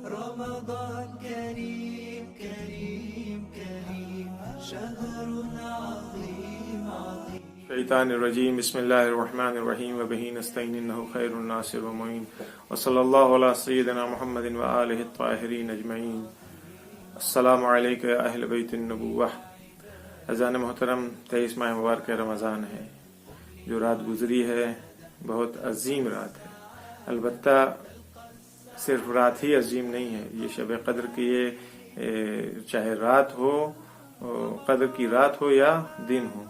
رمضان كريم كريم كريم شهر عظيم عظيم. الشیطان الرجیم. بسم اللہ الرحمن الرحیم وبہ نستعین انہ خیر الناصر ومعین وصلی اللہ علی سیدنا محمد وآلہ الطاہرین اجمعین. السلام علیکم یا اہل بیت النبوہ. اذان محترم 23 ماہ مبارک رمضان ہے. جو رات گزری ہے بہت عظیم رات ہے. البتہ صرف رات ہی عظیم نہیں ہے، یہ شب قدر کی یہ چاہے رات ہو، قدر کی رات ہو یا دن ہو،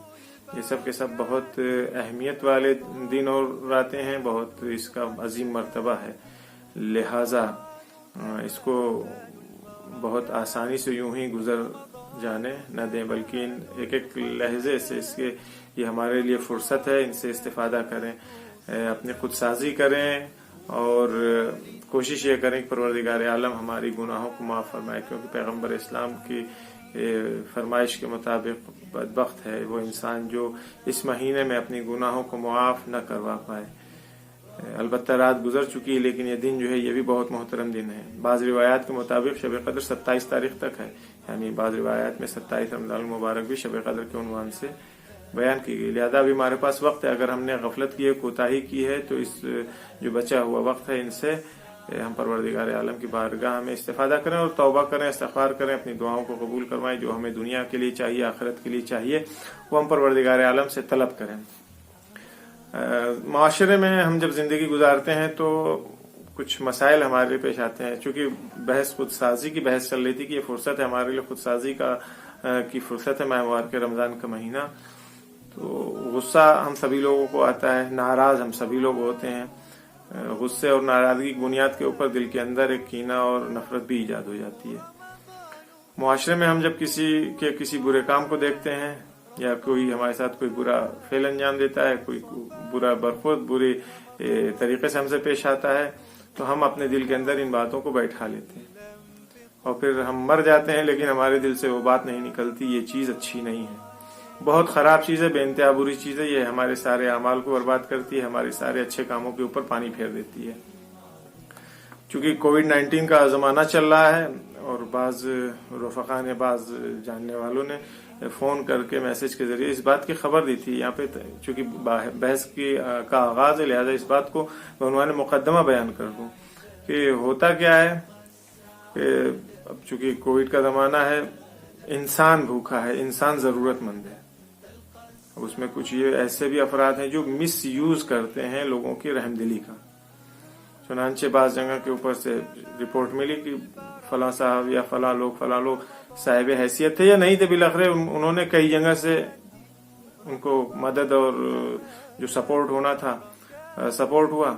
یہ سب کے سب بہت اہمیت والے دن اور راتیں ہیں، بہت اس کا عظیم مرتبہ ہے. لہٰذا اس کو بہت آسانی سے یوں ہی گزر جانے نہ دیں، بلکہ ایک ایک لہجے سے اس کے یہ ہمارے لیے فرصت ہے، ان سے استفادہ کریں، اپنی خود سازی کریں اور کوشش یہ کریں کہ پروردگار عالم ہماری گناہوں کو معاف فرمائے، کیونکہ پیغمبر اسلام کی فرمائش کے مطابق بدبخت ہے وہ انسان جو اس مہینے میں اپنی گناہوں کو معاف نہ کروا پائے. البتہ رات گزر چکی ہے، لیکن یہ دن جو ہے یہ بھی بہت محترم دن ہے. بعض روایات کے مطابق شب قدر 27 تاریخ تک ہے، یعنی بعض روایات میں 27 رمضان المبارک بھی شب قدر کے عنوان سے بیان کی گئی. لہذا ابھی ہمارے پاس وقت ہے، اگر ہم نے غفلت کی ہے، کوتاہی کی ہے، تو اس جو بچا ہوا وقت ہے ان سے ہم پروردگار عالم کی بارگاہ میں استفادہ کریں اور توبہ کریں، استغفار کریں، اپنی دعاؤں کو قبول کروائیں. جو ہمیں دنیا کے لیے چاہیے، آخرت کے لیے چاہیے، وہ ہم پروردگار عالم سے طلب کریں. معاشرے میں ہم جب زندگی گزارتے ہیں تو کچھ مسائل ہمارے لیے پیش آتے ہیں. چونکہ بحث خود سازی کی بحث چل رہی تھی کہ یہ فرصت ہے ہمارے لیے، خود سازی کی فرصت ہے ماہ مبارک رمضان کا مہینہ. تو غصہ ہم سبھی لوگوں کو آتا ہے، ناراض ہم سبھی لوگ ہوتے ہیں. غصے اور ناراضگی کی بنیاد کے اوپر دل کے اندر ایک کینہ اور نفرت بھی ایجاد ہو جاتی ہے. معاشرے میں ہم جب کسی برے کام کو دیکھتے ہیں یا کوئی ہمارے ساتھ کوئی برا فعل انجام دیتا ہے، کوئی برا برخورد برے طریقے سے ہم سے پیش آتا ہے، تو ہم اپنے دل کے اندر ان باتوں کو بیٹھا لیتے ہیں اور پھر ہم مر جاتے ہیں، لیکن ہمارے دل سے وہ بات نہیں نکلتی. یہ چیز اچھی نہیں ہے، بہت خراب چیز ہے، بے انتہا بری چیز ہے. یہ ہمارے سارے اعمال کو برباد کرتی ہے، ہمارے سارے اچھے کاموں کے اوپر پانی پھیر دیتی ہے. چونکہ کووڈ-19 کا زمانہ چل رہا ہے اور بعض رفقا نے، بعض جاننے والوں نے فون کر کے میسج کے ذریعے اس بات کی خبر دی تھی. یہاں پہ چونکہ بحث کا آغاز ہے، لہذا اس بات کو عنوان مقدمہ بیان کر دوں کہ ہوتا کیا ہے کہ اب چونکہ کووڈ کا زمانہ ہے، انسان بھوکا ہے، انسان ضرورت مند ہے. اس میں کچھ یہ ایسے بھی افراد ہیں جو مس یوز کرتے ہیں لوگوں کی رحم دلی کا. چنانچہ بعض جگہ کے اوپر سے رپورٹ ملی کہ فلاں صاحب یا فلاں لوگ صاحب حیثیت تھے یا نہیں تھے، بالآخر انہوں نے کئی جگہ سے ان کو مدد اور جو سپورٹ ہونا تھا سپورٹ ہوا.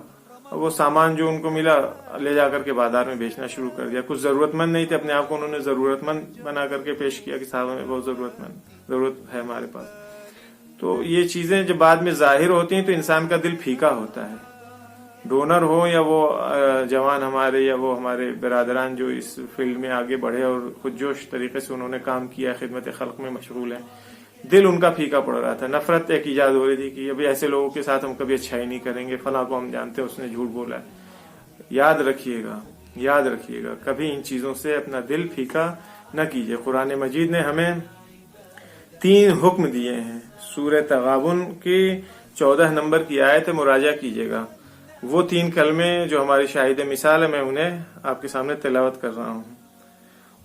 وہ سامان جو ان کو ملا لے جا کر کے بازار میں بیچنا شروع کر دیا. کچھ ضرورت مند نہیں تھے، اپنے آپ کو انہوں نے ضرورت مند بنا کر کے پیش کیا کہ صاحب ہمیں بہت ضرورت ہے ہمارے پاس. تو یہ چیزیں جب بعد میں ظاہر ہوتی ہیں تو انسان کا دل پھیکا ہوتا ہے. ڈونر ہو یا وہ جوان ہمارے یا وہ ہمارے برادران جو اس فیلڈ میں آگے بڑھے اور خود جوش طریقے سے انہوں نے کام کیا، خدمت خلق میں مشغول ہیں، دل ان کا پھیکا پڑ رہا تھا. نفرت ایک ایجاد ہو رہی تھی کہ ابھی ایسے لوگوں کے ساتھ ہم کبھی اچھائی نہیں کریں گے، فلاں کو ہم جانتے ہیں اس نے جھوٹ بولا ہے. یاد رکھیے گا کبھی ان چیزوں سے اپنا دل پھیکا نہ کیجیے. قرآن مجید نے ہمیں 3 حکم دیے ہیں. سورہ تغابن کی 14 نمبر کی آیت مراجعہ کیجیے گا. وہ 3 کلمے جو ہماری شاہد مثال ہے، میں انہیں آپ کے سامنے تلاوت کر رہا ہوں.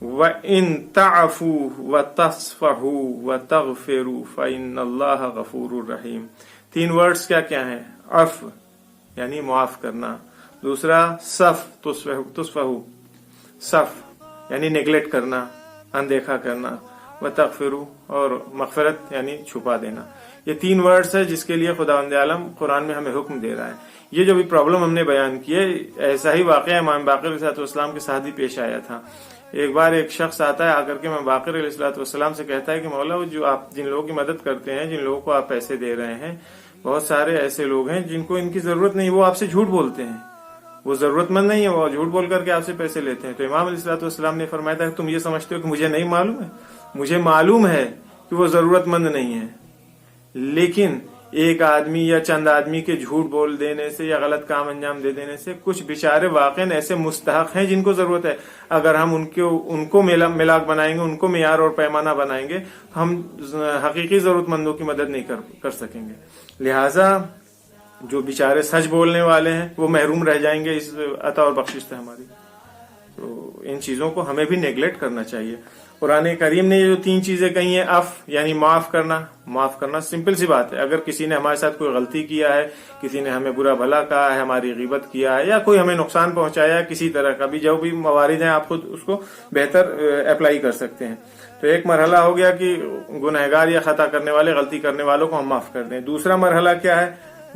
وَإِن تَعْفُوا وَتَصْفَحُوا وَتَغْفِرُوا فَإِنَّ اللَّهَ غَفُورٌ رَحِيمٌ. 3 ورڈز کیا ہیں؟ عفو یعنی معاف کرنا، دوسرا صف تصفحوا صف یعنی نیگلیکٹ کرنا، اندیکھا کرنا، وَتَغْفِرُوا اور مغفرت یعنی چھپا دینا. یہ 3 ورڈز ہے جس کے لیے خداوند عالم قرآن میں ہمیں حکم دے رہا ہے. یہ جو بھی پرابلم ہم نے بیان کی ہے، ایسا ہی واقعہ امام باقر علیہ السلام کے ساتھ بھی پیش آیا تھا. ایک بار ایک شخص آتا ہے، آ کر کے امام باقر علیہ السلام سے کہتا ہے کہ مولا، جو آپ جن لوگوں کی مدد کرتے ہیں، جن لوگوں کو آپ پیسے دے رہے ہیں، بہت سارے ایسے لوگ ہیں جن کو ان کی ضرورت نہیں، وہ آپ سے جھوٹ بولتے ہیں، وہ ضرورت مند نہیں ہے، وہ جھوٹ بول کر کے آپ سے پیسے لیتے ہیں. تو امام علیہ السلام نے فرمایا تھا کہ تم یہ سمجھتے ہو کہ مجھے نہیں معلوم ہے؟ مجھے معلوم ہے کہ وہ ضرورت مند نہیں ہے، لیکن ایک آدمی یا چند آدمی کے جھوٹ بول دینے سے یا غلط کام انجام دے دینے سے کچھ بیچارے واقعا ایسے مستحق ہیں جن کو ضرورت ہے. اگر ہم ان کو ملاک بنائیں گے, ان کو معیار اور پیمانہ بنائیں گے تو ہم حقیقی ضرورت مندوں کی مدد نہیں کر سکیں گے. لہٰذا جو بیچارے سچ بولنے والے ہیں وہ محروم رہ جائیں گے اس عطا اور بخشش سے ہماری. تو ان چیزوں کو ہمیں بھی نیگلیکٹ کرنا چاہیے. قرآن کریم نے یہ جو 3 چیزیں کہی ہیں, یعنی معاف کرنا سمپل سی بات ہے. اگر کسی نے ہمارے ساتھ کوئی غلطی کیا ہے, کسی نے ہمیں برا بھلا کہا ہے, ہماری غیبت کیا ہے, یا کوئی ہمیں نقصان پہنچایا ہے کسی طرح کا بھی, جو بھی موارد ہیں آپ خود اس کو بہتر اپلائی کر سکتے ہیں. تو ایک مرحلہ ہو گیا کہ گنہگار یا خطا کرنے والے, غلطی کرنے والوں کو ہم معاف کر دیں. دوسرا مرحلہ کیا ہے؟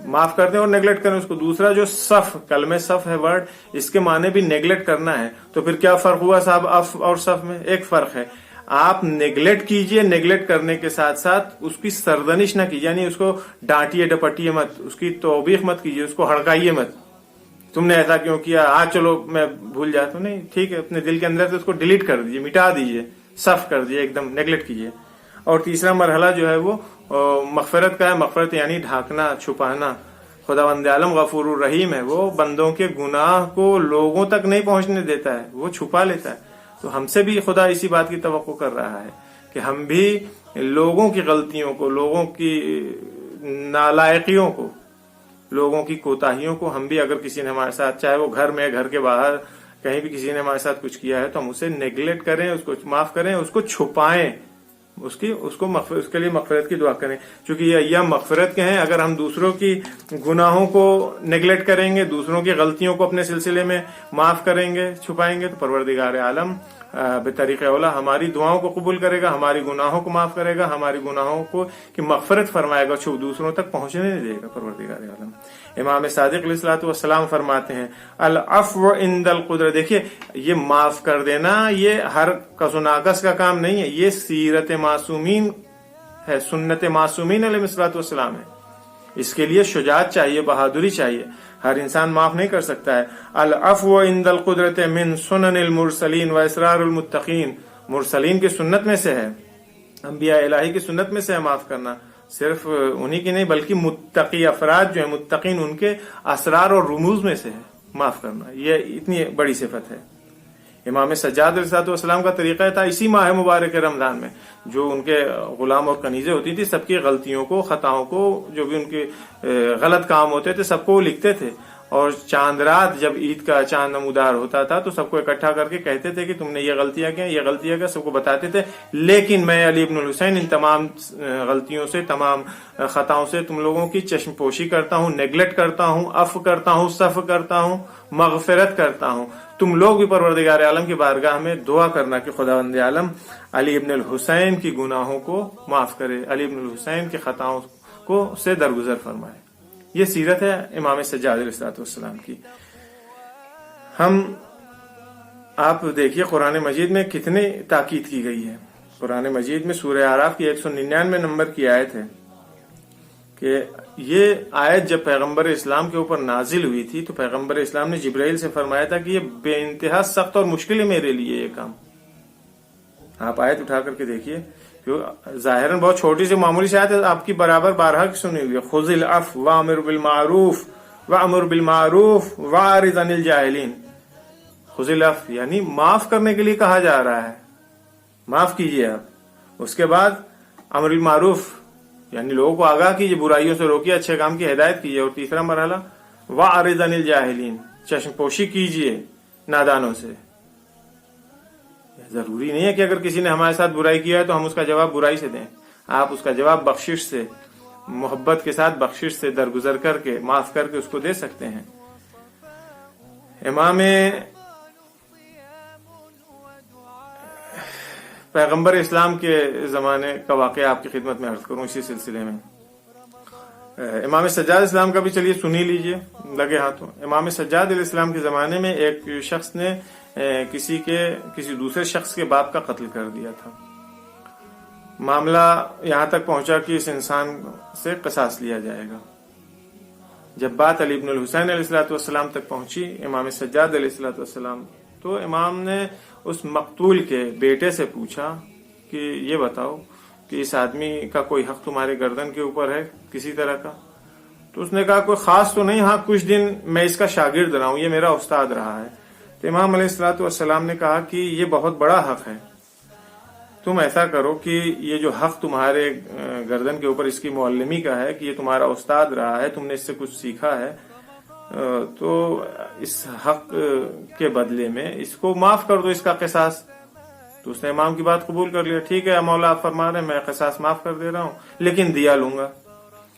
معاف کر دیں اور نیگلیکٹ کریں اس کو. دوسرا جو صف, کلمہ صف ہے ورڈ, اس کے معنی بھی نیگلیکٹ کرنا ہے. تو پھر کیا فرق ہوا صاحب اف اور صف میں؟ ایک فرق ہے, آپ نیگلیکٹ کیجئے, نیگلیکٹ کرنے کے ساتھ ساتھ اس کی سردنش نہ کیجیے, یعنی اس کو ڈانٹیے ڈپٹیے مت, اس کی توبیخ مت کیجیے, اس کو ہڑکائیے مت. تم نے ایسا کیوں کیا, آج چلو میں بھول جاتا ہوں, نہیں ٹھیک ہے, اپنے دل کے اندر سے اس کو ڈیلیٹ کر دیجیے, مٹا دیجیے, صف کر دیجیے, ایک دم نیگلیکٹ کیجیے. اور تیسرا مرحلہ جو ہے وہ مغفرت کا ہے. مغفرت یعنی ڈھانکنا, چھپانا. خداوند عالم غفور الرحیم ہے, وہ بندوں کے گناہ کو لوگوں تک نہیں پہنچنے دیتا ہے, وہ چھپا لیتا ہے. تو ہم سے بھی خدا اسی بات کی توقع کر رہا ہے کہ ہم بھی لوگوں کی غلطیوں کو, لوگوں کی نالائقیوں کو, لوگوں کی کوتاہیوں کو, ہم بھی اگر کسی نے ہمارے ساتھ, چاہے وہ گھر میں, گھر کے باہر, کہیں بھی کسی نے ہمارے ساتھ کچھ کیا ہے, تو ہم اسے نیگلیکٹ کریں, اس کو معاف کریں, اس کو چھپائیں, اس کے لیے مغفرت کی دعا کریں. چونکہ یہ ایام مغفرت کے ہیں. اگر ہم دوسروں کی گناہوں کو نیگلیکٹ کریں گے, دوسروں کی غلطیوں کو اپنے سلسلے میں معاف کریں گے, چھپائیں گے, تو پروردگار عالم بطریق اولا ہماری دعاؤں کو قبول کرے گا, ہماری گناہوں کو معاف کرے گا, ہماری گناہوں کو کی مغفرت فرمائے گا, چھپ دوسروں تک پہنچنے نہیں دے گا پروردگار عالم. امام صادق علیہ الصلوۃ والسلام فرماتے ہیں العفو عند القدرہ. دیکھیے, یہ معاف کر دینا یہ ہر کس و ناقص کا کام نہیں ہے, یہ سیرت معصومین ہے, سنت معصومین علیہ الصلوۃ والسلام ہے. اس کے لیے شجاعت چاہیے, بہادری چاہیے, ہر انسان معاف نہیں کر سکتا ہے. العفو عند القدرۃ من سنن المرسلین و اسرار المتقین. مرسلین کی سنت میں سے ہے, انبیاء الہی کی سنت میں سے ہے معاف کرنا. صرف انہی کی نہیں بلکہ متقی افراد جو ہیں, متقین, ان کے اسرار اور رموز میں سے ہے معاف کرنا. یہ اتنی بڑی صفت ہے. امام سجاد علیہ السلام کا طریقہ تھا اسی ماہ مبارک رمضان میں, جو ان کے غلام اور کنیزیں ہوتی تھی, سب کی غلطیوں کو, خطاؤں کو, جو بھی ان کے غلط کام ہوتے تھے, سب کو وہ لکھتے تھے. اور چاند رات جب عید کا چاند نمودار ہوتا تھا تو سب کو اکٹھا کر کے کہتے تھے کہ تم نے یہ غلطیاں کیا, یہ غلطیاں کیا, سب کو بتاتے تھے. لیکن میں علی ابن الحسین ان تمام غلطیوں سے, تمام خطاؤں سے تم لوگوں کی چشم پوشی کرتا ہوں, نیگلیکٹ کرتا ہوں, عفو کرتا ہوں, صف کرتا ہوں, مغفرت کرتا ہوں. تم لوگ بھی پروردگار عالم کی بارگاہ میں دعا کرنا کہ خداوند عالم علی ابن الحسین کی گناہوں کو معاف کرے, علی ابن الحسین کی خطاؤں کو سے درگزر فرمائے. یہ سیرت ہے امام سجاد علیہ السلام کی. آپ دیکھیے قرآن مجید میں کتنی تاکید کی گئی ہے. قرآن مجید میں سورہ اعراف کی 199 نمبر کی آیت ہے کہ یہ آیت جب پیغمبر اسلام کے اوپر نازل ہوئی تھی تو پیغمبر اسلام نے جبرائیل سے فرمایا تھا کہ یہ بے انتہا سخت اور مشکل ہے میرے لیے یہ کام. آپ آیت اٹھا کر کے دیکھیے, ظاہراً بہت چھوٹی سی معمولی سی آیت ہے, آپ کی برابر بارہا کی سنی ہوئی ہے. خذ العفو وامر بالمعروف وامر بالمعروف واعرض عن الجاہلین. خذ العفو یعنی معاف کرنے کے لیے کہا جا رہا ہے, معاف کیجیے آپ. اس کے بعد امر بالمعروف یعنی لوگوں کو آگاہ کیجیے, برائیوں سے روکیے, اچھے کام کی ہدایت کیجیے. اور تیسرا مرحلہ واعرض عن الجاہلین, چشم پوشی کیجیے نادانوں سے. ضروری نہیں ہے کہ اگر کسی نے ہمارے ساتھ برائی کیا ہے تو ہم اس کا جواب برائی سے دیں. آپ اس کا جواب بخشش سے, محبت کے ساتھ بخشش سے درگزر کر کے, معاف کر کے اس کو دے سکتے ہیں. امام پیغمبر اسلام کے زمانے کا واقعہ آپ کی خدمت میں عرض کروں اسی سلسلے میں. امام سجاد اسلام کا بھی چلیے سنی لیجئے لگے ہاتھوں. امام سجاد علیہ السلام کے زمانے میں ایک شخص نے کسی دوسرے شخص کے باپ کا قتل کر دیا تھا. معاملہ یہاں تک پہنچا کہ اس انسان سے قصاص لیا جائے گا. جب بات علی ابن الحسین علیہ السلام تک پہنچی, امام سجاد علیہ السلام, تو امام نے اس مقتول کے بیٹے سے پوچھا کہ یہ بتاؤ کہ اس آدمی کا کوئی حق تمہارے گردن کے اوپر ہے کسی طرح کا؟ تو اس نے کہا کوئی خاص تو نہیں، ہاں کچھ دن میں اس کا شاگرد رہا ہوں، یہ میرا استاد رہا ہے۔ تو امام علیہ الصلوۃ والسلام نے کہا کہ یہ بہت بڑا حق ہے، تم ایسا کرو کہ یہ جو حق تمہارے گردن کے اوپر اس کی معلمی کا ہے کہ یہ تمہارا استاد رہا ہے، تم نے اس سے کچھ سیکھا ہے، تو اس حق کے بدلے میں اس کو معاف کر دو، اس کا قصاص۔ تو اس نے امام کی بات قبول کر لیا، ٹھیک ہے مولا آپ فرما رہے ہیں، میں قصاص معاف کر دے رہا ہوں، لیکن دیا لوں گا۔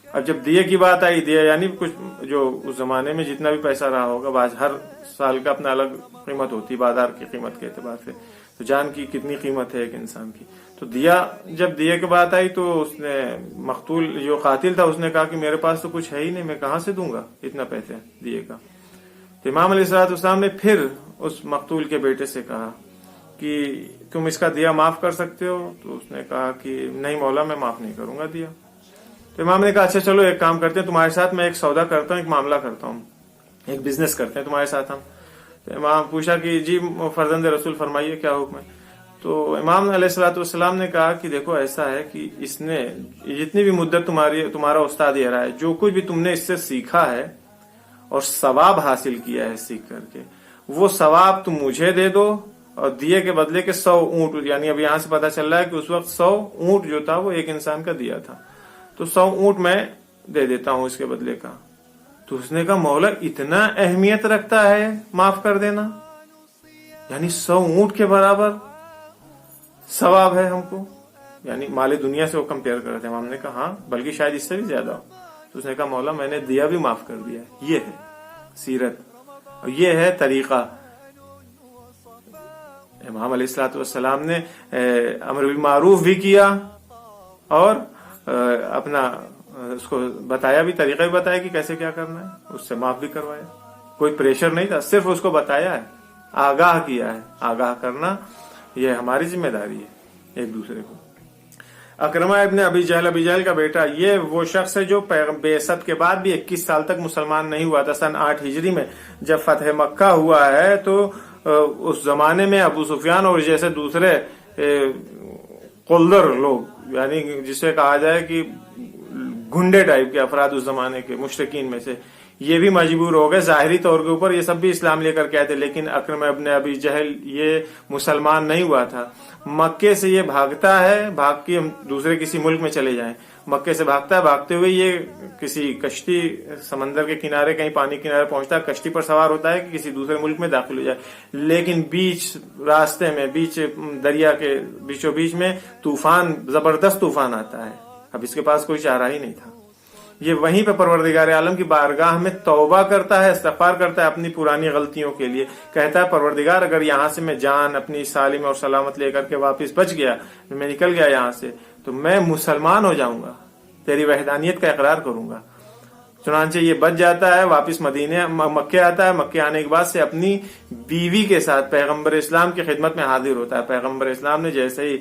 اب جب دیے کی بات آئی، دیا یعنی کچھ جو اس زمانے میں جتنا بھی پیسہ رہا ہوگا، ہر سال کا اپنا الگ قیمت ہوتی بازار کی قیمت کے اعتبار سے، تو جان کی کتنی قیمت ہے ایک انسان کی۔ تو دیا، جب دیے کی بات آئی تو اس نے مقتول جو قاتل تھا اس نے کہا کہ میرے پاس تو کچھ ہے ہی نہیں، میں کہاں سے دوں گا اتنا پیسے دیے کا۔ تو امام علیہ الصلوۃ والسلام نے پھر اس مقتول کے بیٹے سے کہا کہ تم اس کا دیا معاف کر سکتے ہو؟ تو اس نے کہا کہ نہیں مولا میں معاف نہیں کروں گا دیا۔ تو امام نے کہا اچھا چلو ایک کام کرتے ہیں، تمہارے ساتھ میں ایک سودا کرتا ہوں، ایک معاملہ کرتا ہوں، ایک بزنس کرتے ہیں تمہارے ساتھ ہم۔ تو امام پوچھا کہ جی فرزند رسول فرمائیے کیا حکم ہے؟ تو امام علیہ الصلوۃ والسلام نے کہا کہ دیکھو ایسا ہے کہ اس نے جتنی بھی مدت تمہارا استاد یہ رہا ہے، جو کچھ بھی تم نے اس سے سیکھا ہے اور ثواب حاصل کیا ہے سیکھ کر کے، وہ ثواب تم مجھے دے دو، اور دیے کے بدلے کے 100 اونٹ، یعنی اب یہاں سے پتا چل رہا ہے کہ اس وقت 100 اونٹ جو تھا وہ ایک انسان کا دیا تھا، تو 100 اونٹ میں دے دیتا ہوں اس کے بدلے کا۔ تو اس نے کہا مولا اتنا اہمیت رکھتا ہے معاف کر دینا، یعنی 100 اونٹ کے برابر ثواب ہے ہم کو، یعنی مال دنیا سے وہ کمپیئر کر رہے تھے۔ امام نے کہا ہاں بلکہ شاید اس سے بھی زیادہ ہو۔ تو اس نے کہا مولا میں نے دیا بھی معاف کر دیا۔ یہ ہے سیرت اور یہ ہے طریقہ۔ امام علیہ الصلوۃ والسلام نے امر بالمعروف بھی کیا اور اپنا اس کو بتایا بھی، طریقہ بھی بتایا کہ کیسے کیا کرنا ہے، اس سے معاف بھی کروایا۔ کوئی پریشر نہیں تھا، صرف اس کو بتایا ہے، آگاہ کیا ہے۔ آگاہ کرنا یہ ہماری ذمہ داری ہے ایک دوسرے کو۔ اکرمہ ابن ابی جہل کا بیٹا، یہ وہ شخص ہے جو بعثت کے بعد بھی 21 سال تک مسلمان نہیں ہوا تھا۔ سن 8 ہجری میں جب فتح مکہ ہوا ہے تو اس زمانے میں ابو سفیان اور جیسے دوسرے قلدر لوگ، یعنی جسے کہا جائے کہ گنڈے ٹائپ کے افراد اس زمانے کے مشرکین میں سے، یہ بھی مجبور ہو گئے ظاہری طور کے اوپر، یہ سب بھی اسلام لے کر کے آئے تھے، لیکن اکرمہ ابن ابی جہل یہ مسلمان نہیں ہوا تھا۔ مکے سے یہ بھاگتا ہے، بھاگ کے ہم دوسرے کسی ملک میں چلے جائیں، مکے سے بھاگتا ہے، بھاگتے ہوئے یہ کسی کشتی سمندر کے کنارے کہیں پانی کنارے پہنچتا ہے، کشتی پر سوار ہوتا ہے کہ کسی دوسرے ملک میں داخل ہو جائے، لیکن بیچ راستے میں، بیچ دریا کے بیچوں بیچ میں طوفان، زبردست طوفان آتا ہے۔ اب اس کے پاس کوئی چارہ ہی نہیں تھا، یہ وہیں پہ پروردگار عالم کی بارگاہ میں توبہ کرتا ہے، استغفار کرتا ہے اپنی پرانی غلطیوں کے لیے، کہتا ہے پروردگار اگر یہاں سے میں جان اپنی سالم اور سلامت لے کر کے واپس بچ گیا، میں نکل گیا یہاں سے، تو میں مسلمان ہو جاؤں گا، تیری وحدانیت کا اقرار کروں گا۔ چنانچہ یہ بچ جاتا ہے، واپس مکے آتا ہے، مکے آنے کے بعد سے اپنی بیوی کے ساتھ پیغمبر اسلام کی خدمت میں حاضر ہوتا ہے۔ پیغمبر اسلام نے جیسے ہی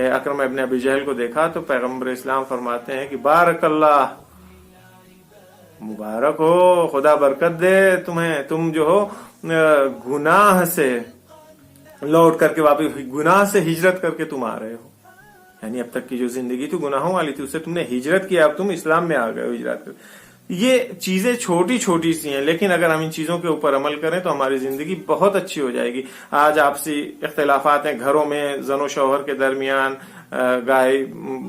اکرمہ ابن ابی جہل کو دیکھا تو پیغمبر اسلام فرماتے ہیں کہ بارک اللہ، مبارک ہو، خدا برکت دے تمہیں، تم جو ہو گناہ سے لوٹ کر کے واپس، گناہ سے ہجرت کر کے تم آ رہے ہو، یعنی اب تک کی جو زندگی تھی گناہوں والی تھی، اس سے تم نے ہجرت کیا، اب تم اسلام میں آ گئے ہو ہجرت کر۔ یہ چیزیں چھوٹی چھوٹی سی ہیں، لیکن اگر ہم ان چیزوں کے اوپر عمل کریں تو ہماری زندگی بہت اچھی ہو جائے گی۔ آج آپسی اختلافات ہیں گھروں میں، زن و شوہر کے درمیان،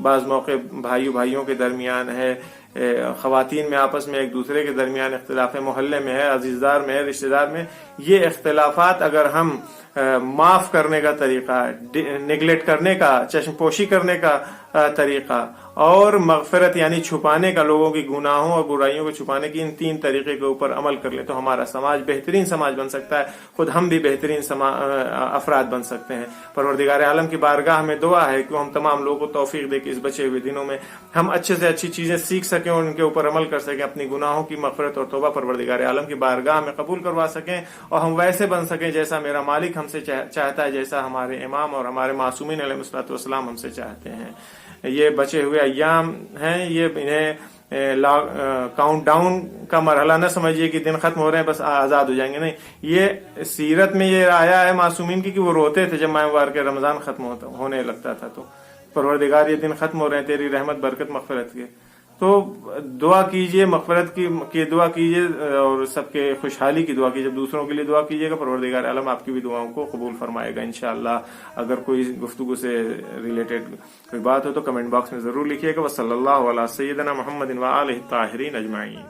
بعض موقع بھائیوں کے درمیان ہے، خواتین میں آپس میں ایک دوسرے کے درمیان اختلاف ہے، محلے میں ہے، عزیزدار میں ہے، رشتہ دار میں، یہ اختلافات اگر ہم معاف کرنے کا طریقہ، نگلیکٹ کرنے کا، چشم پوشی کرنے کا طریقہ، اور مغفرت یعنی چھپانے کا، لوگوں کی گناہوں اور برائیوں کو چھپانے کی، ان 3 طریقے کے اوپر عمل کر لے تو ہمارا سماج بہترین سماج بن سکتا ہے، خود ہم بھی بہترین افراد بن سکتے ہیں۔ پروردگار عالم کی بارگاہ میں دعا ہے کہ ہم تمام لوگوں کو توفیق دے کہ اس بچے ہوئے دنوں میں ہم اچھے سے اچھی چیزیں سیکھ سکیں اور ان کے اوپر عمل کر سکیں، اپنی گناہوں کی مغفرت اور توبہ پروردگار عالم کی بارگاہ میں قبول کروا سکیں، اور ہم ویسے بن سکیں جیسا میرا مالک ہم سے چاہتا ہے، جیسا ہمارے امام اور ہمارے معصومین علیہ الصلوۃ والسلام ہم سے چاہتے ہیں۔ یہ بچے ہوئے ایام ہیں، یہ انہیں کاؤنٹ ڈاؤن کا مرحلہ نہ سمجھیے کہ دن ختم ہو رہے ہیں بس آزاد ہو جائیں گے، نہیں، یہ سیرت میں یہ آیا ہے معصومین کی کہ وہ روتے تھے جب ماہ مبارک رمضان ختم ہونے لگتا تھا، تو پروردگار یہ دن ختم ہو رہے ہیں تیری رحمت برکت مغفرت کے، تو دعا کیجئے، مغفرت کی دعا کیجئے اور سب کے خوشحالی کی دعا کیجئے، جب دوسروں کے لیے دعا کیجئے گا پروردگار عالم آپ کی بھی دعاؤں کو قبول فرمائے گا انشاءاللہ۔ اگر کوئی گفتگو سے ریلیٹڈ کوئی بات ہو تو کمنٹ باکس میں ضرور لکھیے گا۔ وصلی اللہ علی سیدنا محمد وآلہ الطاہرین اجمعین۔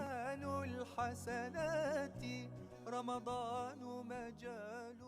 الحسنات رمضان مجال